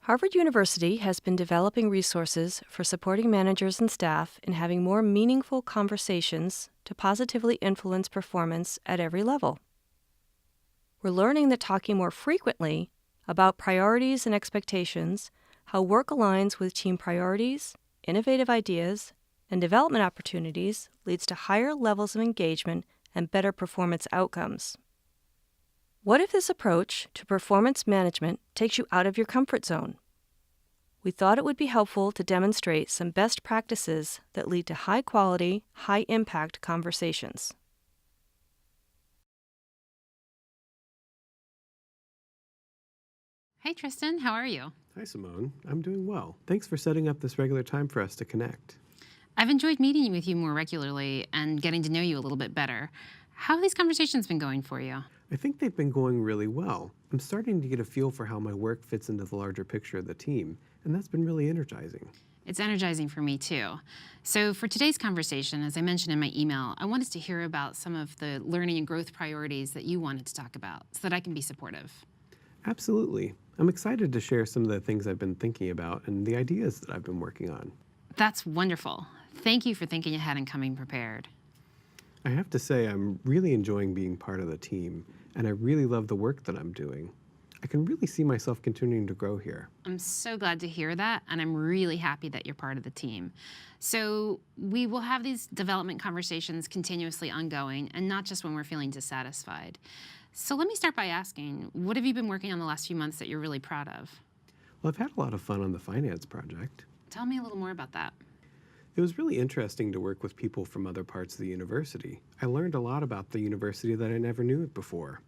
Harvard University has been developing resources for supporting managers and staff in having more meaningful conversations to positively influence performance at every level. We're learning that talking more frequently about priorities and expectations, how work aligns with team priorities, innovative ideas, and development opportunities leads to higher levels of engagement and better performance outcomes. What if this approach to performance management takes you out of your comfort zone? We thought it would be helpful to demonstrate some best practices that lead to high-quality, high-impact conversations. Hey, Tristan, how are you? Hi, Simone. I'm doing well. Thanks for setting up this regular time for us to connect. I've enjoyed meeting with you more regularly and getting to know you a little bit better. How have these conversations been going for you? I think they've been going really well. I'm starting to get a feel for how my work fits into the larger picture of the team, and that's been really energizing. It's energizing for me, too. So for today's conversation, as I mentioned in my email, I wanted to hear about some of the learning and growth priorities that you wanted to talk about so that I can be supportive. Absolutely. I'm excited to share some of the things I've been thinking about and the ideas that I've been working on. That's wonderful. Thank you for thinking ahead and coming prepared. I have to say, I'm really enjoying being part of the team, and I really love the work that I'm doing. I can really see myself continuing to grow here. I'm so glad to hear that, and I'm really happy that you're part of the team. So we will have these development conversations continuously ongoing, and not just when we're feeling dissatisfied. So let me start by asking, what have you been working on the last few months that you're really proud of? Well, I've had a lot of fun on the finance project. Tell me a little more about that. It was really interesting to work with people from other parts of the university. I learned a lot about the university that I never knew before.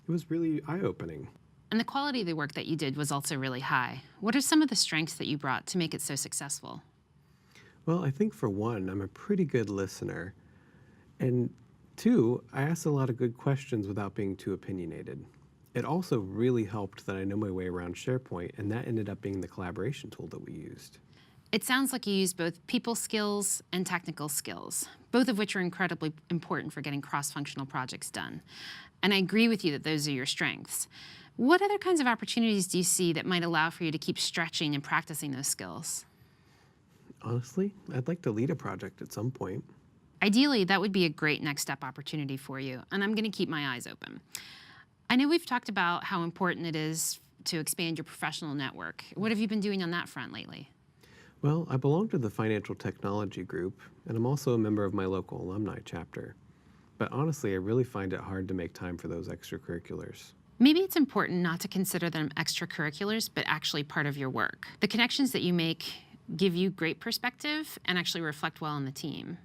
It was really eye-opening. And the quality of the work that you did was also really high. What are some of the strengths that you brought to make it so successful? Well, I think for one, I'm a pretty good listener. And two, I asked a lot of good questions without being too opinionated. It also really helped that I know my way around SharePoint, and that ended up being the collaboration tool that we used. It sounds like you used both people skills and technical skills, both of which are incredibly important for getting cross-functional projects done. And I agree with you that those are your strengths. What other kinds of opportunities do you see that might allow for you to keep stretching and practicing those skills? Honestly, I'd like to lead a project at some point. Ideally, that would be a great next step opportunity for you, and I'm going to keep my eyes open. I know we've talked about how important it is to expand your professional network. What have you been doing on that front lately? Well, I belong to the Financial Technology Group, and I'm also a member of my local alumni chapter. But honestly, I really find it hard to make time for those extracurriculars. Maybe it's important not to consider them extracurriculars, but actually part of your work. The connections that you make give you great perspective and actually reflect well on the team.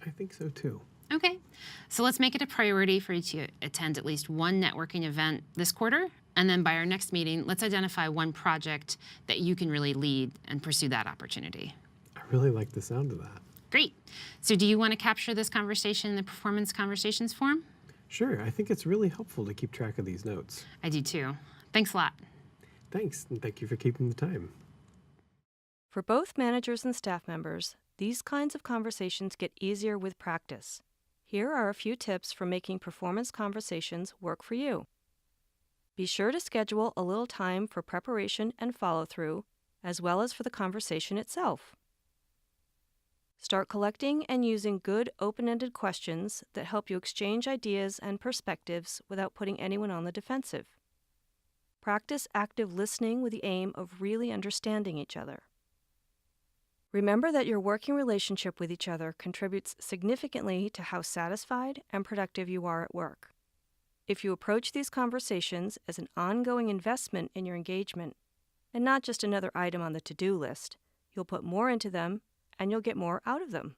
I think so too. Okay, so let's make it a priority for you to attend at least one networking event this quarter, and then by our next meeting, let's identify one project that you can really lead and pursue that opportunity. I really like the sound of that. Great. So do you want to capture this conversation in the performance conversations form? Sure, I think it's really helpful to keep track of these notes. I do too. Thanks a lot. Thanks, and thank you for keeping the time. For both managers and staff members, these kinds of conversations get easier with practice. Here are a few tips for making performance conversations work for you. Be sure to schedule a little time for preparation and follow-through, as well as for the conversation itself. Start collecting and using good open-ended questions that help you exchange ideas and perspectives without putting anyone on the defensive. Practice active listening with the aim of really understanding each other. Remember that your working relationship with each other contributes significantly to how satisfied and productive you are at work. If you approach these conversations as an ongoing investment in your engagement, and not just another item on the to-do list, you'll put more into them and you'll get more out of them.